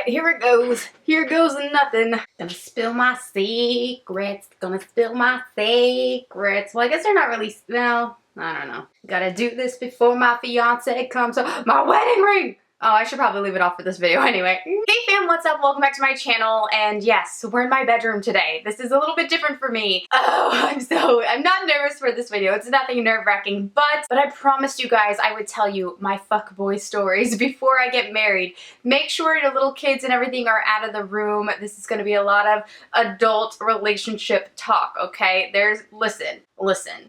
Alright, here it goes. Here goes nothing. Gonna spill my secrets. Gonna spill my secrets. Well, I guess they're not really, well, I don't know. Gotta do this before my fiance comes home. My wedding ring! Oh, I should probably leave it off for this video anyway. Hey fam, what's up? Welcome back to my channel. And yes, we're in my bedroom today. This is a little bit different for me. Oh, I'm not nervous for this video. It's nothing nerve-wracking, but I promised you guys I would tell you my fuckboy stories before I get married. Make sure your little kids and everything are out of the room. This is gonna be a lot of adult relationship talk, okay? Listen,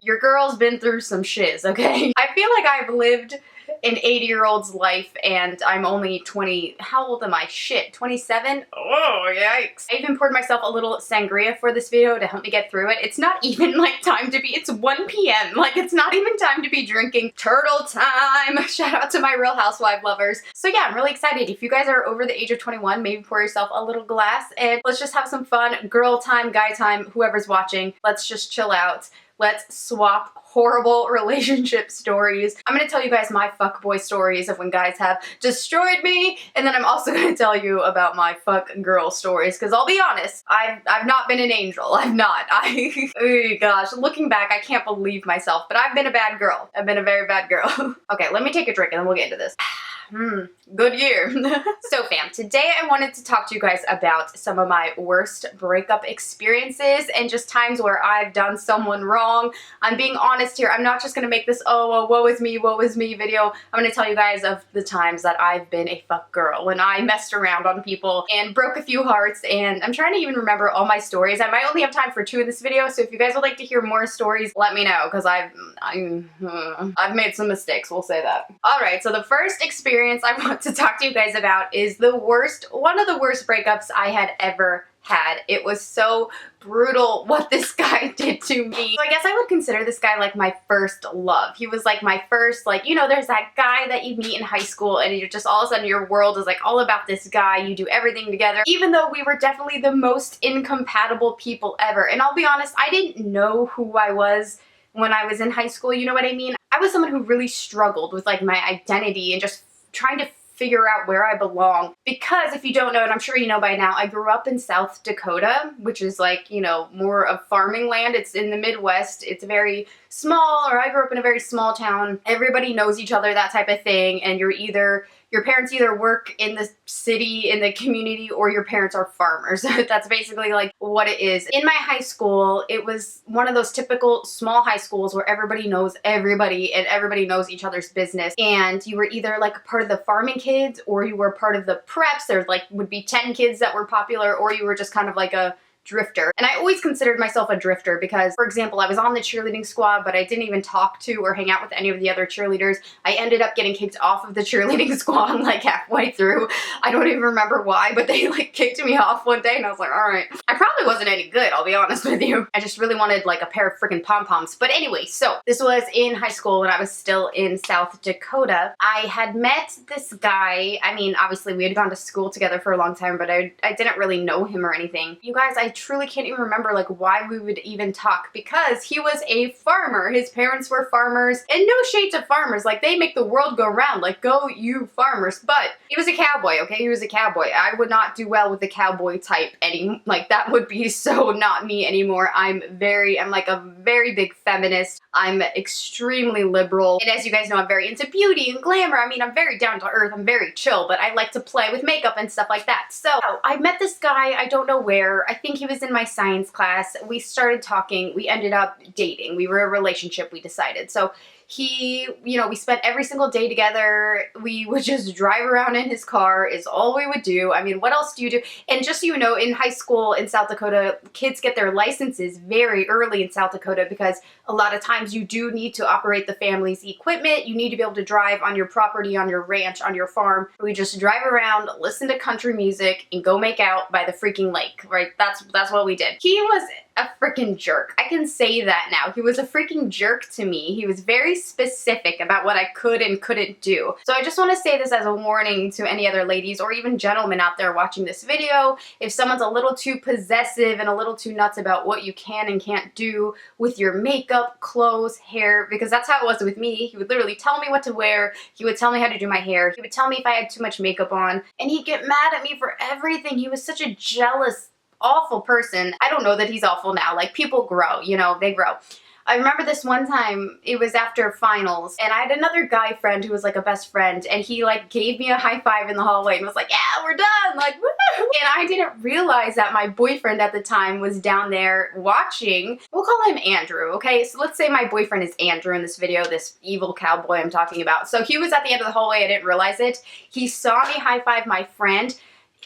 your girl's been through some shiz, okay? I feel like I've lived an 80-year-old's life and I'm only 20. How old am I? Shit, 27? Oh, yikes. I even poured myself a little sangria for this video to help me get through it. It's not even like time to be, it's 1 p.m. Like it's not even time to be drinking. Turtle time. Shout out to my Real Housewife lovers. So yeah, I'm really excited. If you guys are over the age of 21, maybe pour yourself a little glass and let's just have some fun. Girl time, guy time, whoever's watching. Let's just chill out. Let's swap horrible relationship stories. I'm gonna tell you guys my fuckboy stories of when guys have destroyed me, and then I'm also gonna tell you about my fuck girl stories, because I'll be honest, I've not been an angel. I've not. Oh gosh, looking back, I can't believe myself, but I've been a bad girl. I've been a very bad girl. Okay, let me take a drink and then we'll get into this. Good year. So fam, today I wanted to talk to you guys about some of my worst breakup experiences and just times where I've done someone wrong. I'm being honest here. I'm not just gonna make this, oh, woe is me video. I'm gonna tell you guys of the times that I've been a fuck girl, when I messed around on people and broke a few hearts, and I'm trying to even remember all my stories. I might only have time for 2 in this video, so if you guys would like to hear more stories, let me know, because I've made some mistakes, we'll say that. Alright, so the first experience I want to talk to you guys about is one of the worst breakups I had ever had. It was so brutal what this guy did to me. So I guess I would consider this guy like my first love. He was like my first, like, you know, there's that guy that you meet in high school and you're just all of a sudden your world is like all about this guy. You do everything together, even though we were definitely the most incompatible people ever. And I'll be honest, I didn't know who I was when I was in high school, you know what I mean? I was someone who really struggled with like my identity and just trying to figure out where I belong. Because if you don't know, and I'm sure you know by now, I grew up in South Dakota, which is like, you know, more of farming land. It's in the Midwest. It's very small, or I grew up in a very small town. Everybody knows each other, that type of thing. And your parents either work in the city, in the community, or your parents are farmers. That's basically like what it is. In my high school, it was one of those typical small high schools where everybody knows everybody and everybody knows each other's business. And you were either like part of the farming kids or you were part of the preps. There like would be 10 kids that were popular, or you were just kind of like a drifter. And I always considered myself a drifter because, for example, I was on the cheerleading squad, but I didn't even talk to or hang out with any of the other cheerleaders. I ended up getting kicked off of the cheerleading squad like halfway through. I don't even remember why, but they like kicked me off one day and I was like, all right. I probably wasn't any good, I'll be honest with you. I just really wanted like a pair of freaking pom-poms. But anyway, so this was in high school when I was still in South Dakota. I had met this guy. I mean, obviously we had gone to school together for a long time, but I didn't really know him or anything. You guys, I truly can't even remember like why we would even talk, because he was a farmer. His parents were farmers, and no shade to farmers, like they make the world go round, like go you farmers. But he was a cowboy, okay? He was a cowboy. I would not do well with the cowboy type anymore. Like that would be so not me anymore. I'm like a very big feminist. I'm extremely liberal, and as you guys know, I'm very into beauty and glamour. I mean, I'm very down to earth, I'm very chill, but I like to play with makeup and stuff like that. So I met this guy, I don't know where. I think he was in my science class. We started talking, we ended up dating. We were in a relationship, we decided. So he, you know, we spent every single day together. We would just drive around in his car is all we would do. I mean, what else do you do? And just so you know, in high school in South Dakota, kids get their licenses very early in South Dakota because a lot of times you do need to operate the family's equipment. You need to be able to drive on your property, on your ranch, on your farm. We just drive around, listen to country music, and go make out by the freaking lake, right? That's what we did. He was a freaking jerk. I can say that now. He was a freaking jerk to me. He was very specific about what I could and couldn't do. So I just want to say this as a warning to any other ladies or even gentlemen out there watching this video. If someone's a little too possessive and a little too nuts about what you can and can't do with your makeup, clothes, hair, because that's how it was with me. He would literally tell me what to wear. He would tell me how to do my hair. He would tell me if I had too much makeup on, and he'd get mad at me for everything. He was such a jealous, awful person. I don't know that he's awful now. Like, people grow, you know, they grow. I remember this one time, it was after finals, and I had another guy friend who was like a best friend, and he like gave me a high five in the hallway and was like, yeah, we're done, like, woo! And I didn't realize that my boyfriend at the time was down there watching. We'll call him Andrew, okay? So let's say my boyfriend is Andrew in this video, this evil cowboy I'm talking about. So he was at the end of the hallway, I didn't realize it. He saw me high five my friend.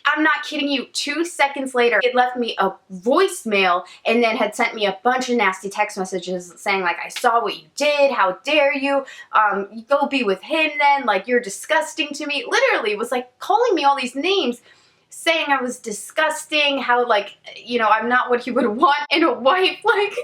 I'm not kidding you, 2 seconds later, it left me a voicemail and then had sent me a bunch of nasty text messages saying like, I saw what you did, how dare you, go be with him then, like, you're disgusting to me. Literally was like calling me all these names, saying I was disgusting, how like, you know, I'm not what he would want in a wife, like...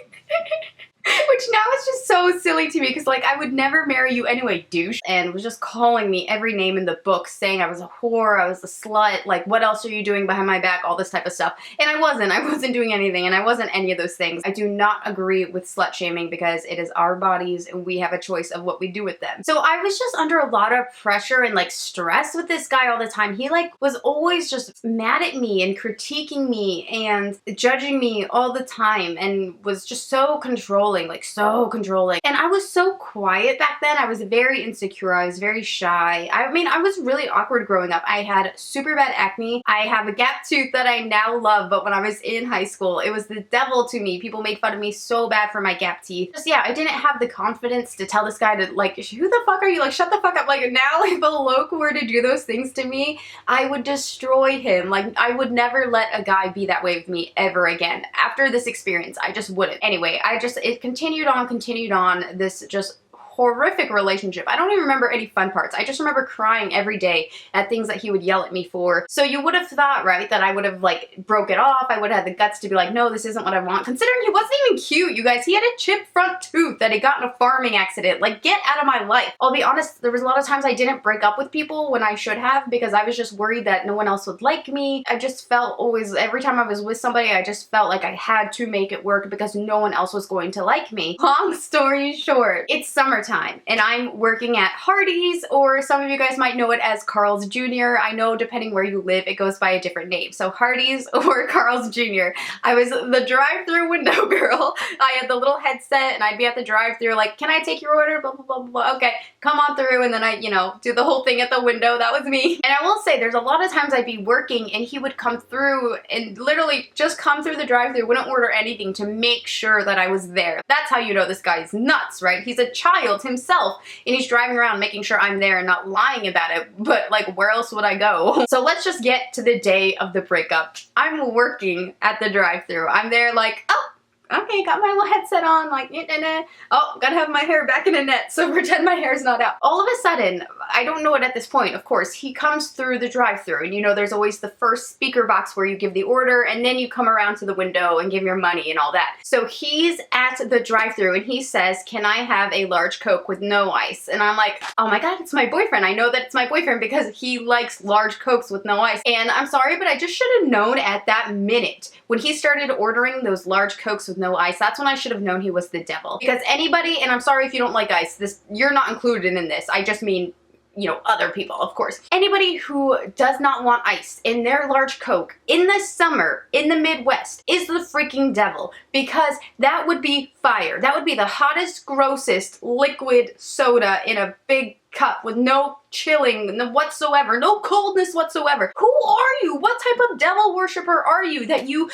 Which now is just so silly to me because, like, I would never marry you anyway, douche. And was just calling me every name in the book, saying I was a whore, I was a slut, like, what else are you doing behind my back, all this type of stuff. And I wasn't doing anything, and I wasn't any of those things. I do not agree with slut shaming because it is our bodies and we have a choice of what we do with them. So I was just under a lot of pressure and like stress with this guy all the time. He like was always just mad at me and critiquing me and judging me all the time and was just so controlling. Like, so controlling. And I was so quiet back then. I was very insecure. I was very shy. I mean, I was really awkward growing up. I had super bad acne. I have a gap tooth that I now love, but when I was in high school, it was the devil to me. People made fun of me so bad for my gap teeth. Just, yeah, I didn't have the confidence to tell this guy to, like, who the fuck are you? Like, shut the fuck up. Like, now if a loc were to do those things to me, I would destroy him. Like, I would never let a guy be that way with me ever again. After this experience, I just wouldn't. Anyway, it continued on, this just horrific relationship. I don't even remember any fun parts. I just remember crying every day at things that he would yell at me for. So you would have thought, right, that I would have like broke it off. I would have had the guts to be like, no, this isn't what I want. Considering he wasn't even cute, you guys. He had a chipped front tooth that he got in a farming accident. Like, get out of my life. I'll be honest, there was a lot of times I didn't break up with people when I should have because I was just worried that no one else would like me. I just felt always, every time I was with somebody, I just felt like I had to make it work because no one else was going to like me. Long story short, it's summertime and I'm working at Hardee's, or some of you guys might know it as Carl's Jr. I know depending where you live, it goes by a different name. So Hardee's or Carl's Jr. I was the drive-through window girl. I had the little headset and I'd be at the drive-through like, can I take your order? Blah, blah, blah, blah. Okay, come on through. And then I, you know, do the whole thing at the window. That was me. And I will say there's a lot of times I'd be working and he would come through and literally just come through the drive-through, wouldn't order anything to make sure that I was there. That's how you know this guy's nuts, right? He's a child himself and he's driving around making sure I'm there and not lying about it, but like, where else would I go? So let's just get to the day of the breakup. I'm working at the drive-thru. I'm there like, oh, okay, got my little headset on, like, oh, gotta have my hair back in a net, so pretend my hair's not out. All of a sudden, I don't know it at this point, of course, he comes through the drive-thru, and you know there's always the first speaker box where you give the order, and then you come around to the window and give your money and all that. So he's at the drive-thru, and he says, can I have a large Coke with no ice? And I'm like, oh my god, it's my boyfriend. I know that it's my boyfriend because he likes large Cokes with no ice. And I'm sorry, but I just should have known at that minute, when he started ordering those large Cokes with no ice, that's when I should have known he was the devil. Because anybody, and I'm sorry if you don't like ice, you're not included in this. I just mean, you know, other people, of course. Anybody who does not want ice in their large Coke in the summer in the Midwest is the freaking devil, because that would be fire. That would be the hottest, grossest liquid soda in a big cup with no chilling whatsoever, no coldness whatsoever. Who are you? What type of devil worshiper are you that you...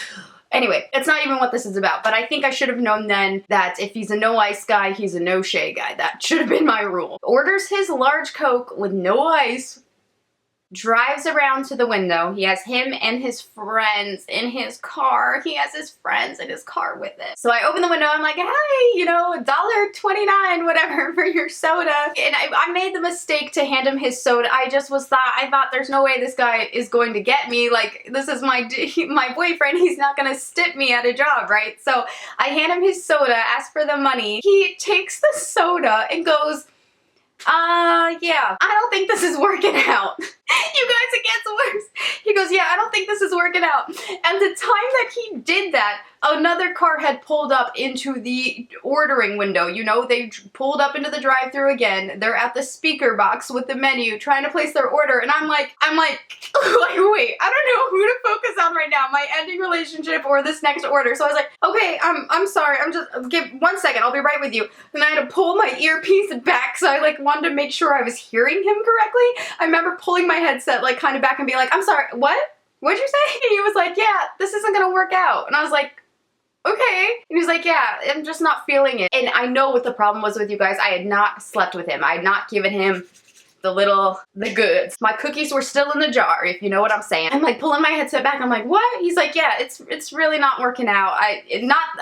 Anyway, it's not even what this is about, but I think I should have known then that if he's a no ice guy, he's a no SHAE guy. That should have been my rule. Orders his large Coke with no ice, drives around to the window. He has him and his friends in his car. He has his friends in his car with it. So I open the window, I'm like, hey, you know, $1.29, whatever, for your soda. And I made the mistake to hand him his soda. I thought there's no way this guy is going to get me. Like, this is my boyfriend. He's not gonna stip me at a job, right? So I hand him his soda, ask for the money. He takes the soda and goes, yeah, I don't think this is working out. You guys, it gets worse. He goes, yeah, I don't think this is working out. And the time that he did that, another car had pulled up into the ordering window. You know, they pulled up into the drive-thru again. They're at the speaker box with the menu trying to place their order. And I'm like, wait, I don't know who to focus on right now, my ending relationship or this next order. So I was like, okay, I'm sorry, give 1 second, I'll be right with you. And I had to pull my earpiece back, so I like wanted to make sure I was hearing him correctly. I remember pulling my headset like kind of back and being like, I'm sorry, what? What'd you say? And he was like, yeah, this isn't gonna work out. And I was like, okay. And he was like, yeah, I'm just not feeling it. And I know what the problem was with you guys. I had not slept with him. I had not given him the goods. My cookies were still in the jar, if you know what I'm saying. I'm like pulling my headset back. I'm like, what? He's like, yeah, it's really not working out.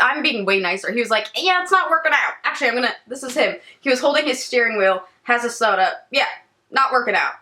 I'm being way nicer. He was like, yeah, it's not working out. Actually, this is him. He was holding his steering wheel, has a soda. Yeah, not working out.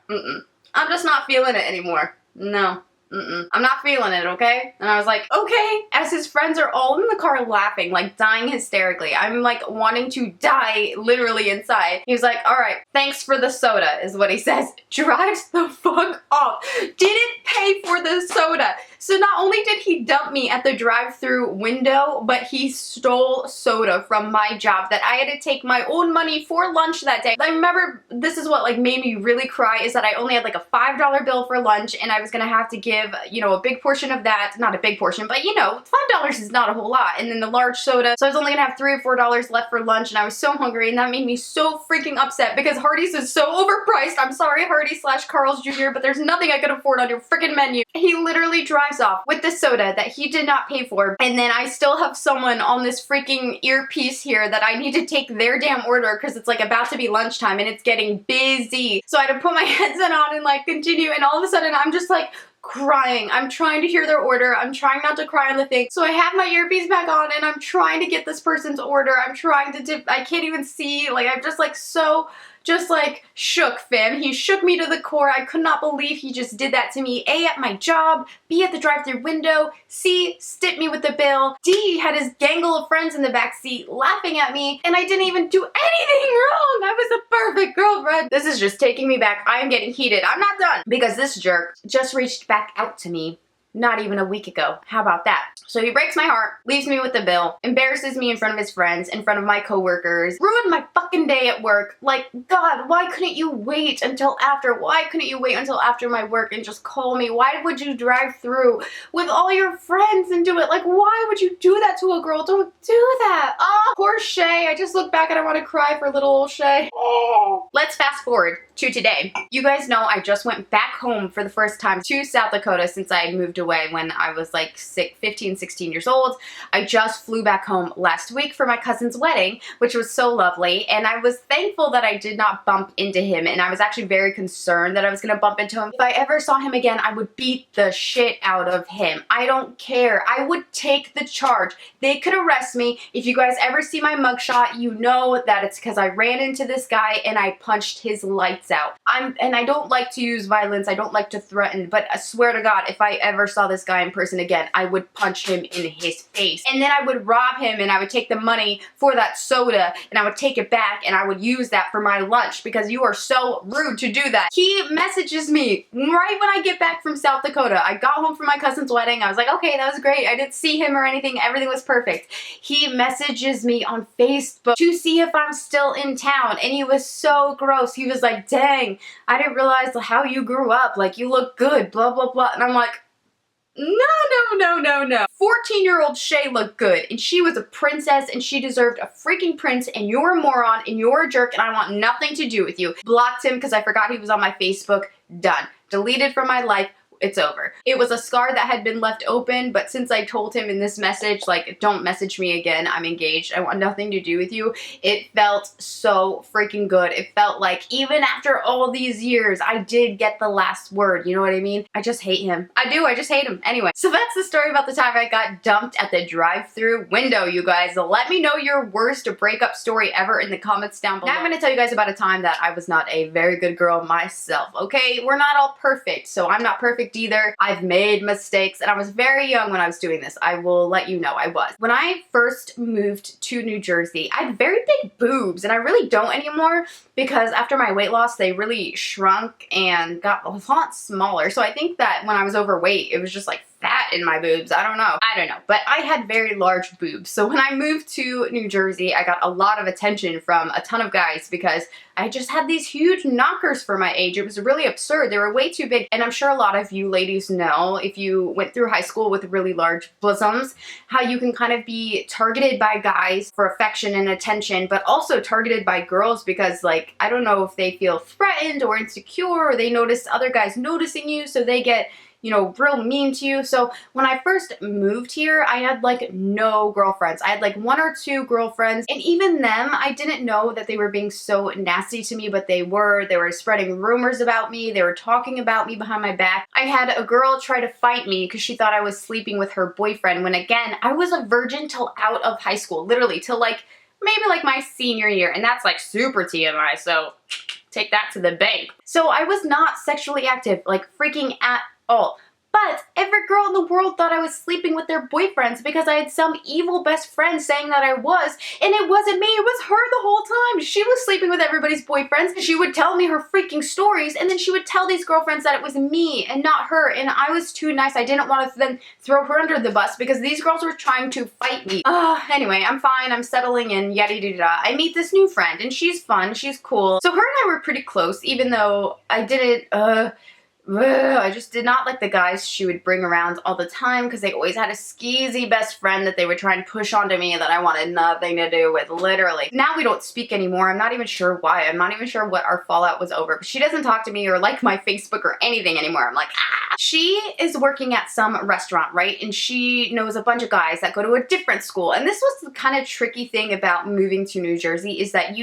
I'm just not feeling it anymore. No. I'm not feeling it, okay? And I was like, okay. As his friends are all in the car laughing, like dying hysterically. I'm like wanting to die literally inside. He was like, all right, thanks for the soda, is what he says. Drives the fuck off. Didn't pay for the soda. So not only did he dump me at the drive-thru window, but he stole soda from my job that I had to take my own money for lunch that day. I remember this is what like made me really cry, is that I only had like a $5 bill for lunch and I was gonna have to give, you know, a big portion of that, not a big portion, but you know, $5 is not a whole lot, and then the large soda. So I was only gonna have $3 or $4 left for lunch, and I was so hungry, and that made me so freaking upset because Hardee's is so overpriced. I'm sorry, Hardee's / Carl's Jr., but there's nothing I could afford on your freaking menu. He literally drives off with the soda that he did not pay for, and then I still have someone on this freaking earpiece here that I need to take their damn order because it's like about to be lunchtime and it's getting busy. So I had to put my headset on and like continue, and all of a sudden I'm just like crying. I'm trying to hear their order. I'm trying not to cry on the thing. So I have my earpiece back on and I'm trying to get this person's order. I'm trying to I can't even see. Like, I'm just like so shook, fam. He shook me to the core. I could not believe he just did that to me. A, at my job, B, at the drive-thru window, C, stipped me with the bill, D, had his gangle of friends in the back seat laughing at me, and I didn't even do anything wrong. I was a perfect girlfriend. This is just taking me back. I am getting heated. I'm not done because this jerk just reached back out to me not even a week ago. How about that? So he breaks my heart, leaves me with the bill, embarrasses me in front of his friends, in front of my coworkers, ruined my fucking day at work. Like, God, why couldn't you wait until after? Why couldn't you wait until after my work and just call me? Why would you drive through with all your friends and do it? Like, why would you do that to a girl? Don't do that. Oh, poor SHAE. I just look back and I want to cry for little old SHAE. Oh. Let's fast forward to today. You guys know I just went back home for the first time to South Dakota since I had moved away when I was like 15, 16 years old. I just flew back home last week for my cousin's wedding, which was so lovely, and I was thankful that I did not bump into him, and I was actually very concerned that I was gonna bump into him. If I ever saw him again, I would beat the shit out of him. I don't care. I would take the charge. They could arrest me. If you guys ever see my mugshot, you know that it's because I ran into this guy and I punched his lights out. And I don't like to use violence. I don't like to threaten, but I swear to God, if I ever saw this guy in person again, I would punch him in his face. And then I would rob him and I would take the money for that soda and I would take it back and I would use that for my lunch because you are so rude to do that. He messages me right when I get back from South Dakota. I got home from my cousin's wedding. I was like, okay, that was great. I didn't see him or anything. Everything was perfect. He messages me on Facebook to see if I'm still in town, and he was so gross. He was like, dang, I didn't realize how you grew up. Like, you look good, blah, blah, blah. And I'm like, no. 14-year-old SHAE looked good, and she was a princess, and she deserved a freaking prince, and you're a moron, and you're a jerk, and I want nothing to do with you. Blocked him because I forgot he was on my Facebook. Done. Deleted from my life. it's over. It was a scar that had been left open, but since I told him in this message, like, don't message me again, I'm engaged, I want nothing to do with you, it felt so freaking good. It felt like even after all these years, I did get the last word, you know what I mean? I just hate him. I do, I just hate him. Anyway, so that's the story about the time I got dumped at the drive-thru window, you guys. Let me know your worst breakup story ever in the comments down below. Now I'm gonna tell you guys about a time that I was not a very good girl myself, okay? We're not all perfect, so I'm not perfect either. I've made mistakes, and I was very young when I was doing this. I will let you know I was. When I first moved to New Jersey, I had very big boobs, and I really don't anymore because after my weight loss, they really shrunk and got a lot smaller. So I think that when I was overweight, it was just like fat in my boobs. I don't know. But I had very large boobs. So when I moved to New Jersey, I got a lot of attention from a ton of guys because I just had these huge knockers for my age. It was really absurd. They were way too big. And I'm sure a lot of you ladies know, if you went through high school with really large bosoms, how you can kind of be targeted by guys for affection and attention, but also targeted by girls because, like, I don't know if they feel threatened or insecure or they notice other guys noticing you, so they get, you know, real mean to you. So when I first moved here, I had like no girlfriends. I had like 1 or 2 girlfriends, and even them, I didn't know that they were being so nasty to me, but they were. They were spreading rumors about me. They were talking about me behind my back. I had a girl try to fight me because she thought I was sleeping with her boyfriend when, again, I was a virgin till out of high school, literally till like maybe like my senior year, and that's like super TMI, so take that to the bank. So I was not sexually active, like freaking at all. But every girl in the world thought I was sleeping with their boyfriends because I had some evil best friend saying that I was, and it wasn't me, it was her the whole time. She was sleeping with everybody's boyfriends. She would tell me her freaking stories, and then she would tell these girlfriends that it was me and not her, and I was too nice. I didn't want to then throw her under the bus because these girls were trying to fight me. Anyway, I'm fine, I'm settling in, yada yada yada. I meet this new friend, and she's fun, she's cool. So her and I were pretty close, even though I didn't, I just did not like the guys she would bring around all the time because they always had a skeezy best friend that they would try and push onto me that I wanted nothing to do with, literally. Now we don't speak anymore. I'm not even sure why. I'm not even sure what our fallout was over. But she doesn't talk to me or like my Facebook or anything anymore. I'm like, ah. She is working at some restaurant, right? And she knows a bunch of guys that go to a different school. And this was the kind of tricky thing about moving to New Jersey is that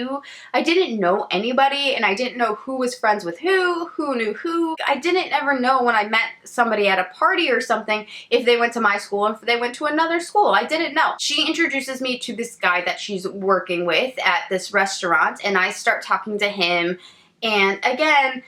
I didn't know anybody, and I didn't know who was friends with who knew who. I didn't ever know when I met somebody at a party or something if they went to my school or if they went to another school. I didn't know. She introduces me to this guy that she's working with at this restaurant, and I start talking to him, and again,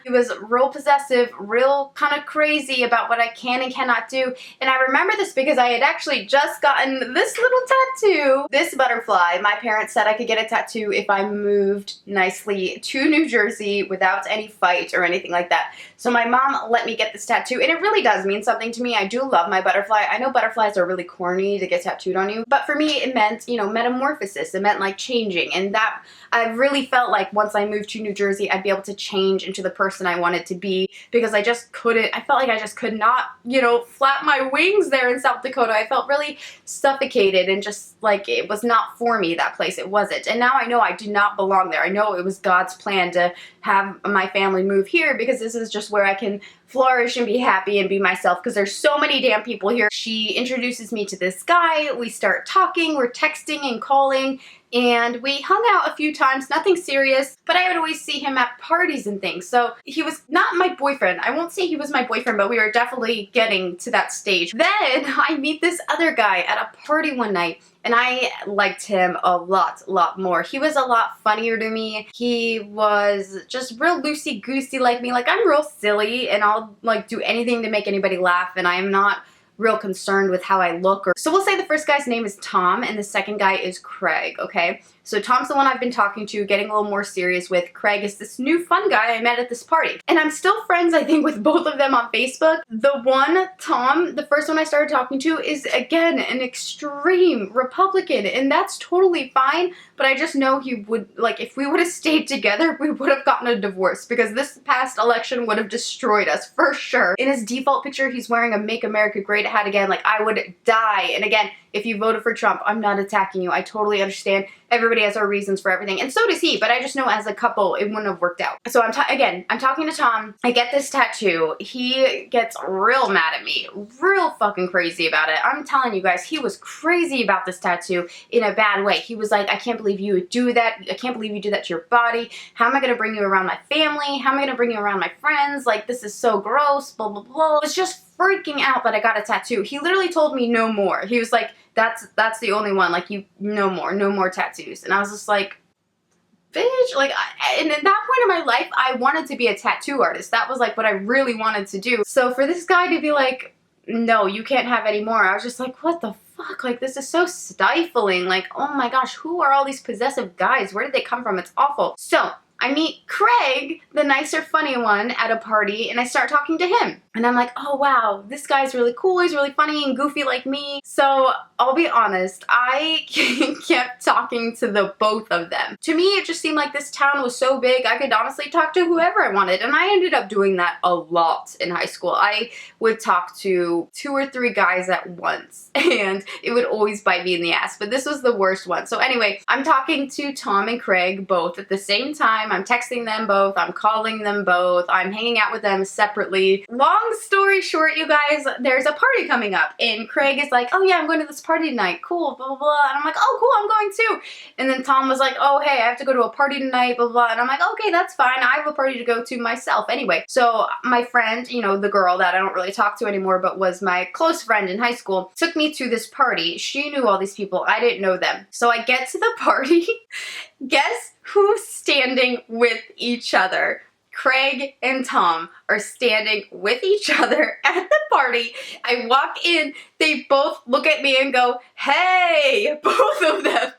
he was real possessive, real kind of crazy about what I can and cannot do. And I remember this because I had actually just gotten this little tattoo. This butterfly. My parents said I could get a tattoo if I moved nicely to New Jersey without any fight or anything like that. So my mom let me get this tattoo, and it really does mean something to me. I do love my butterfly. I know butterflies are really corny to get tattooed on you, but for me it meant, you know, metamorphosis. It meant like changing, and that I really felt like once I moved to New Jersey, I'd be able to change into the person I wanted to be because I just couldn't, I felt like I just could not, you know, flap my wings there in South Dakota. I felt really suffocated and just like it was not for me, that place. It wasn't. And now I know I do not belong there. I know it was God's plan to have my family move here because this is just where I can flourish and be happy and be myself because there's so many damn people here. She introduces me to this guy. We start talking, we're texting and calling, and we hung out a few times, nothing serious, but I would always see him at parties and things. So he was not my boyfriend. I won't say he was my boyfriend, but we were definitely getting to that stage. Then I meet this other guy at a party one night, and I liked him a lot more. He was a lot funnier to me. He was just real loosey-goosey like me. Like, I'm real silly, and I'll like do anything to make anybody laugh, and I'm not real concerned with how I look. So we'll say the first guy's name is Tom and the second guy is Craig, okay? So Tom's the one I've been talking to, getting a little more serious with. Craig is this new fun guy I met at this party. And I'm still friends, I think, with both of them on Facebook. The one, Tom, the first one I started talking to, is, again, an extreme Republican, and that's totally fine, but I just know he would, like, if we would have stayed together, we would have gotten a divorce, because this past election would have destroyed us, for sure. In his default picture, he's wearing a Make America Great hat again, like, I would die. And again, if you voted for Trump, I'm not attacking you. I totally understand. Everybody has our reasons for everything. And so does he, but I just know as a couple, it wouldn't have worked out. So I'm talking to Tom. I get this tattoo. He gets real mad at me, real fucking crazy about it. I'm telling you guys, he was crazy about this tattoo in a bad way. He was like, I can't believe you would do that. I can't believe you do that to your body. How am I going to bring you around my family? How am I going to bring you around my friends? Like, this is so gross, blah, blah, blah. I was just freaking out that I got a tattoo. He literally told me no more. He was like, that's the only one. Like, you, no more tattoos. And I was just like, bitch, like, and at that point in my life, I wanted to be a tattoo artist. That was like what I really wanted to do. So for this guy to be like, no, you can't have any more, I was just like, what the fuck? Like, this is so stifling. Like, oh my gosh, who are all these possessive guys? Where did they come from? It's awful. So I meet Craig, the nicer, funny one, at a party, and I start talking to him. And I'm like, oh wow, this guy's really cool, he's really funny and goofy like me. So I'll be honest, I kept talking to the both of them. To me, it just seemed like this town was so big, I could honestly talk to whoever I wanted. And I ended up doing that a lot in high school. I would talk to 2 or 3 guys at once, and it would always bite me in the ass. But this was the worst one. So anyway, I'm talking to Tom and Craig both at the same time. I'm texting them both, I'm calling them both, I'm hanging out with them separately. Long story short, you guys, there's a party coming up, and Craig is like, oh yeah, I'm going to this party tonight, cool, blah, blah, blah. And I'm like, oh cool, I'm going too. And then Tom was like, oh hey, I have to go to a party tonight, blah, blah. And I'm like, okay, that's fine, I have a party to go to myself anyway. So my friend, you know, the girl that I don't really talk to anymore, but was my close friend in high school, took me to this party. She knew all these people, I didn't know them. So I get to the party, guess who's standing with each other? Craig and Tom are standing with each other at the party. I walk in, they both look at me and go, hey, both of them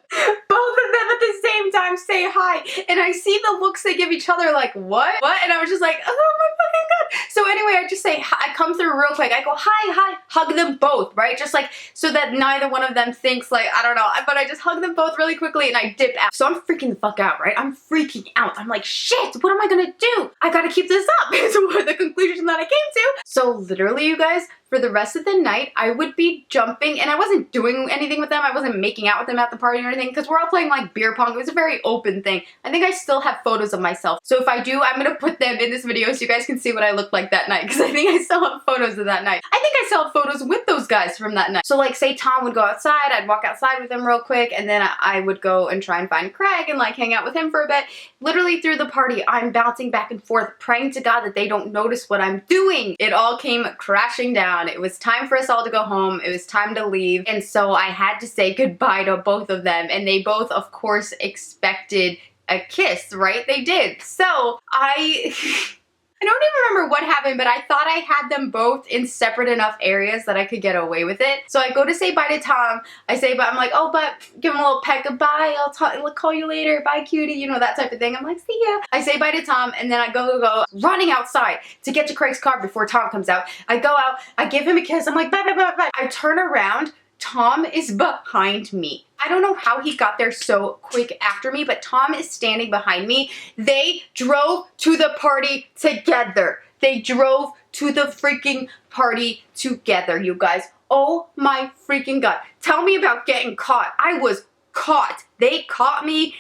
at the same time say hi. And I see the looks they give each other like, what? And I was just like, oh my fucking God. So anyway, I just say, I come through real quick. I go, hi, hug them both, right? Just like, so that neither one of them thinks like, I don't know, but I just hug them both really quickly and I dip out. So I'm freaking the fuck out, right? I'm freaking out. I'm like, shit, what am I gonna do? I gotta keep this up is what the conclusion that I came to. So literally, you guys, for the rest of the night, I would be jumping, and I wasn't doing anything with them. I wasn't making out with them at the party or anything, because we're all playing like beer pong. It was a very open thing. I think I still have photos of myself. So if I do, I'm gonna put them in this video so you guys can see what I looked like that night, because I think I still have photos of that night. I think I still have photos with those guys from that night. So like, say Tom would go outside, I'd walk outside with him real quick, and then I would go and try and find Craig and like hang out with him for a bit. Literally through the party, I'm bouncing back and forth, praying to God that they don't notice what I'm doing. It all came crashing down. It was time for us all to go home. It was time to leave. And so I had to say goodbye to both of them. And they both, of course, expected a kiss, right? They did. So I don't even remember what happened, but I thought I had them both in separate enough areas that I could get away with it. So I go to say bye to Tom. I say bye. I'm like, oh, but give him a little peck of bye. I'll call you later. Bye, cutie. You know, that type of thing. I'm like, see ya. I say bye to Tom, and then I go running outside to get to Craig's car before Tom comes out. I go out. I give him a kiss. I'm like, bye, bye, bye, bye. I turn around. Tom is behind me. I don't know how he got there so quick after me, but Tom is standing behind me. They drove to the party together. They drove to the freaking party together, you guys. Oh my freaking God. Tell me about getting caught. I was caught. They caught me.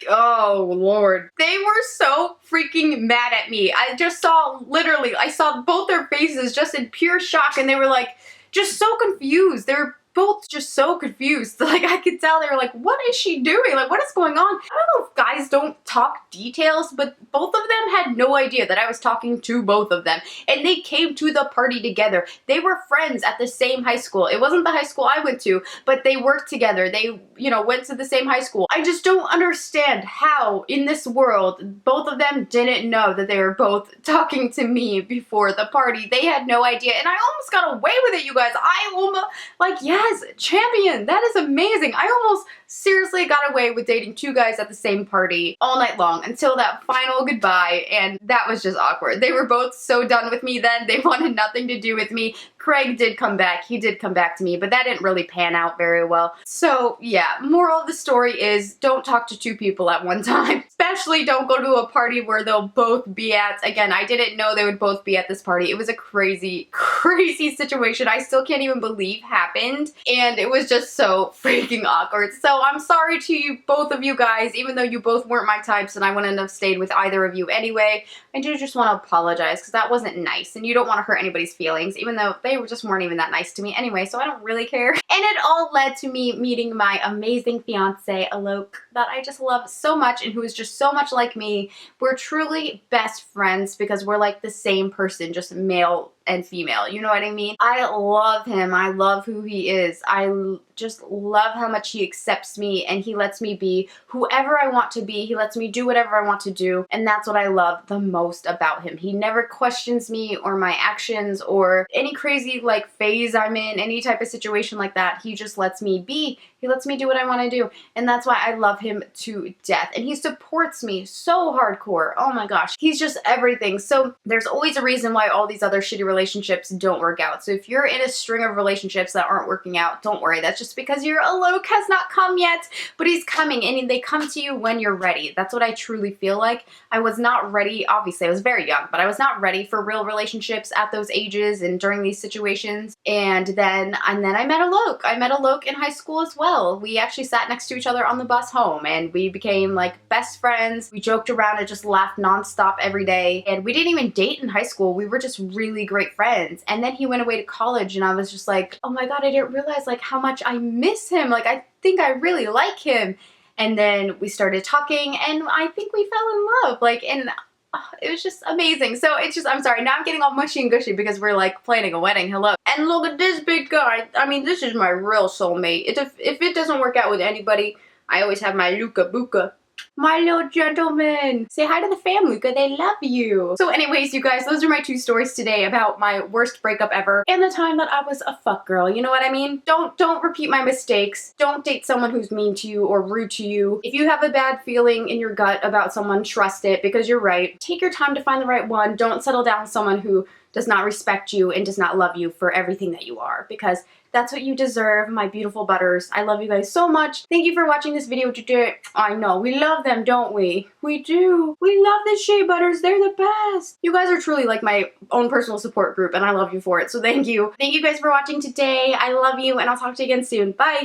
Oh Lord. They were so freaking mad at me. I just saw, literally, I saw both their faces just in pure shock, and they were like, just so confused. They're both just so confused. Like, I could tell they were like, what is she doing? Like, what is going on? I don't know if guys don't talk details, but both of them had no idea that I was talking to both of them. And they came to the party together. They were friends at the same high school. It wasn't the high school I went to, but they worked together. They, you know, went to the same high school. I just don't understand how in this world both of them didn't know that they were both talking to me before the party. They had no idea, and I almost got away with it, you guys. I almost, like, yes, champion, that is amazing. I almost seriously got away with dating 2 guys at the same party all night long until that final goodbye, and that was just awkward. They were both so done with me then. They wanted nothing to do with me. Craig did come back. He did come back to me, but that didn't really pan out very well. So yeah, moral of the story is don't talk to two people at one time. Especially don't go to a party where they'll both be at. Again, I didn't know they would both be at this party. It was a crazy, crazy situation I still can't even believe happened. And it was just so freaking awkward. So I'm sorry to you, both of you guys, even though you both weren't my types and I wouldn't have stayed with either of you anyway. I do just want to apologize because that wasn't nice. And you don't want to hurt anybody's feelings, even though they just weren't even that nice to me anyway, so I don't really care. And it all led to me meeting my amazing fiance, Alok, that I just love so much and who is just so much like me. We're truly best friends because we're like the same person, just male and female, you know what I mean? I love him. I love who he is. I just love how much he accepts me and he lets me be whoever I want to be. He lets me do whatever I want to do, and that's what I love the most about him. He never questions me or my actions or any crazy like phase I'm in, any type of situation like that. He just lets me be. He lets me do what I want to do, and that's why I love him to death. And he supports me so hardcore. Oh my gosh, he's just everything. So there's always a reason why all these other shitty relationships don't work out. So if you're in a string of relationships that aren't working out, don't worry. That's just because your Alok has not come yet, but he's coming, and they come to you when you're ready. That's what I truly feel like. I was not ready. Obviously, I was very young, but I was not ready for real relationships at those ages and during these situations. And then I met Alok. I met Alok in high school as well. We actually sat next to each other on the bus home and we became like best friends. We joked around and just laughed nonstop every day. And we didn't even date in high school. We were just really great friends. And then he went away to college and I was just like, oh my God, I didn't realize like how much I miss him. Like I think I really like him. And then we started talking and I think we fell in love. Like, and it was just amazing. So it's just, I'm sorry, now I'm getting all mushy and gushy because we're like planning a wedding. Hello. And look at this big guy. I mean, this is my real soulmate. If it doesn't work out with anybody, I always have my Luca Buca. My little gentleman. Say hi to the fam, Luca. They love you. So anyways, you guys, those are my two stories today about my worst breakup ever and the time that I was a fuck girl. You know what I mean? Don't repeat my mistakes. Don't date someone who's mean to you or rude to you. If you have a bad feeling in your gut about someone, trust it because you're right. Take your time to find the right one. Don't settle down with someone who does not respect you and does not love you for everything that you are, because that's what you deserve, my beautiful butters. I love you guys so much. Thank you for watching this video today. I know, we love them, don't we? We do. We love the SHAE butters. They're the best. You guys are truly like my own personal support group and I love you for it. So thank you. Thank you guys for watching today. I love you and I'll talk to you again soon. Bye.